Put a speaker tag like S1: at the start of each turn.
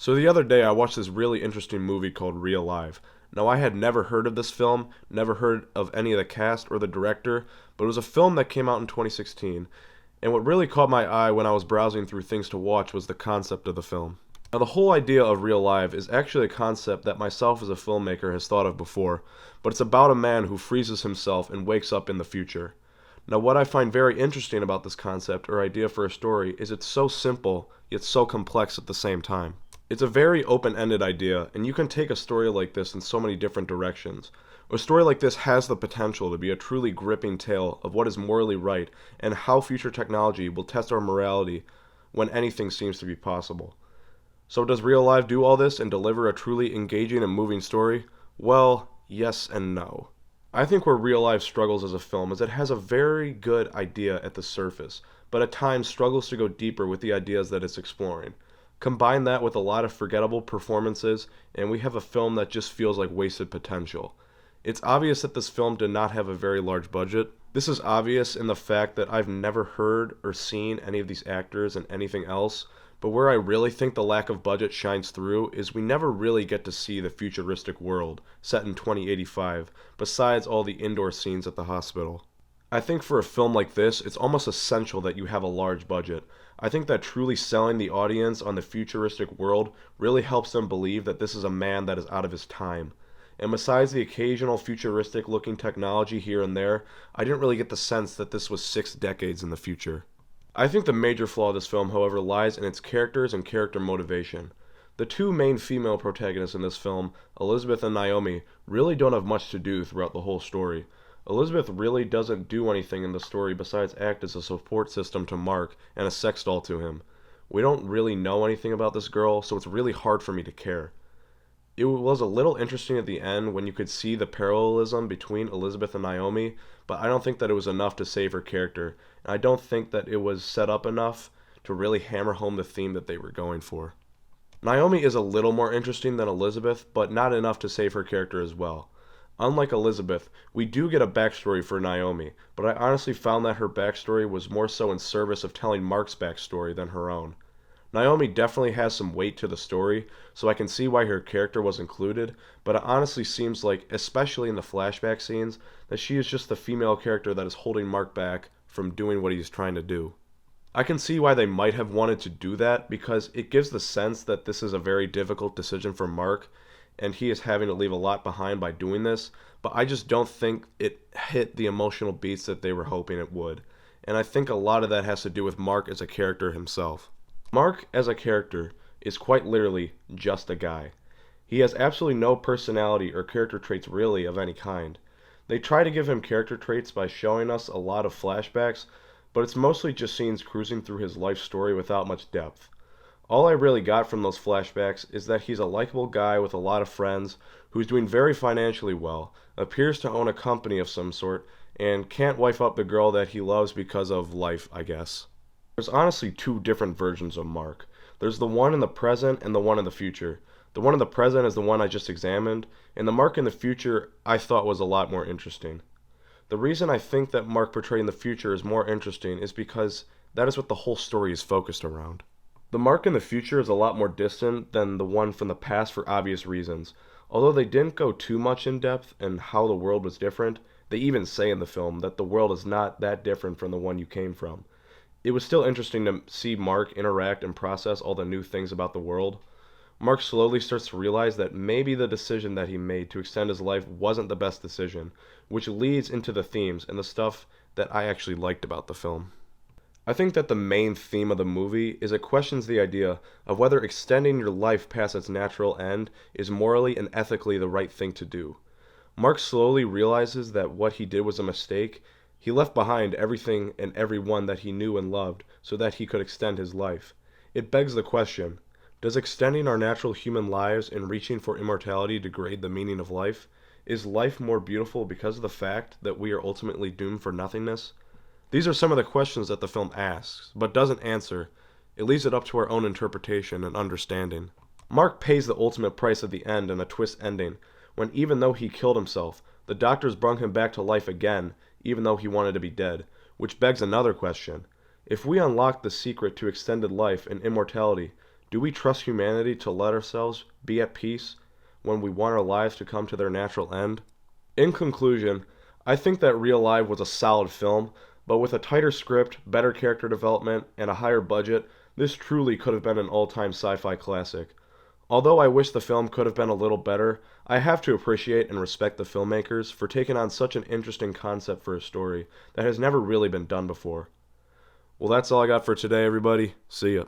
S1: So the other day I watched this really interesting movie called Real Live. Now I had never heard of this film, never heard of any of the cast or the director, but it was a film that came out in 2016. And what really caught my eye when I was browsing through things to watch was the concept of the film. Now the whole idea of Real Live is actually a concept that myself as a filmmaker has thought of before, but it's about a man who freezes himself and wakes up in the future. Now what I find very interesting about this concept or idea for a story is it's so simple, yet so complex at the same time. It's a very open-ended idea, and you can take a story like this in so many different directions. A story like this has the potential to be a truly gripping tale of what is morally right and how future technology will test our morality when anything seems to be possible. So does Real Life do all this and deliver a truly engaging and moving story? Well, yes and no. I think where Real Life struggles as a film is it has a very good idea at the surface, but at times struggles to go deeper with the ideas that it's exploring. Combine that with a lot of forgettable performances, and we have a film that just feels like wasted potential. It's obvious that this film did not have a very large budget. This is obvious in the fact that I've never heard or seen any of these actors in anything else, but where I really think the lack of budget shines through is we never really get to see the futuristic world set in 2085, besides all the indoor scenes at the hospital. I think for a film like this, it's almost essential that you have a large budget. I think that truly selling the audience on the futuristic world really helps them believe that this is a man that is out of his time. And besides the occasional futuristic looking technology here and there, I didn't really get the sense that this was 6 decades in the future. I think the major flaw of this film, however, lies in its characters and character motivation. The two main female protagonists in this film, Elizabeth and Naomi, really don't have much to do throughout the whole story. Elizabeth really doesn't do anything in the story besides act as a support system to Mark and a sex doll to him. We don't really know anything about this girl, so it's really hard for me to care. It was a little interesting at the end when you could see the parallelism between Elizabeth and Naomi, but I don't think that it was enough to save her character, and I don't think that it was set up enough to really hammer home the theme that they were going for. Naomi is a little more interesting than Elizabeth, but not enough to save her character as well. Unlike Elizabeth, we do get a backstory for Naomi, but I honestly found that her backstory was more so in service of telling Mark's backstory than her own. Naomi definitely has some weight to the story, so I can see why her character was included, but it honestly seems like, especially in the flashback scenes, that she is just the female character that is holding Mark back from doing what he's trying to do. I can see why they might have wanted to do that because it gives the sense that this is a very difficult decision for Mark, and he is having to leave a lot behind by doing this, but I just don't think it hit the emotional beats that they were hoping it would. And I think a lot of that has to do with Mark as a character himself. Mark as a character is quite literally just a guy. He has absolutely no personality or character traits really of any kind. They try to give him character traits by showing us a lot of flashbacks, but it's mostly just scenes cruising through his life story without much depth. All I really got from those flashbacks is that he's a likable guy with a lot of friends, who's doing very financially well, appears to own a company of some sort, and can't wife up the girl that he loves because of life, I guess. There's honestly two different versions of Mark. There's the one in the present and the one in the future. The one in the present is the one I just examined, and the Mark in the future I thought was a lot more interesting. The reason I think that Mark portrayed in the future is more interesting is because that is what the whole story is focused around. The Mark in the future is a lot more distant than the one from the past for obvious reasons. Although they didn't go too much in depth in how the world was different, they even say in the film that the world is not that different from the one you came from. It was still interesting to see Mark interact and process all the new things about the world. Mark slowly starts to realize that maybe the decision that he made to extend his life wasn't the best decision, which leads into the themes and the stuff that I actually liked about the film. I think that the main theme of the movie is it questions the idea of whether extending your life past its natural end is morally and ethically the right thing to do. Mark slowly realizes that what he did was a mistake. He left behind everything and everyone that he knew and loved so that he could extend his life. It begs the question, does extending our natural human lives and reaching for immortality degrade the meaning of life? Is life more beautiful because of the fact that we are ultimately doomed for nothingness? These are some of the questions that the film asks, but doesn't answer. It leaves it up to our own interpretation and understanding. Mark pays the ultimate price at the end in a twist ending, when even though he killed himself, the doctors brought him back to life again, even though he wanted to be dead, which begs another question. If we unlock the secret to extended life and immortality, Do we trust humanity to let ourselves be at peace when we want our lives to come to their natural end? In conclusion, I think that Real Life was a solid film, but with a tighter script, better character development, and a higher budget, this truly could have been an all-time sci-fi classic. Although I wish the film could have been a little better, I have to appreciate and respect the filmmakers for taking on such an interesting concept for a story that has never really been done before. Well, that's all I got for today, everybody. See ya.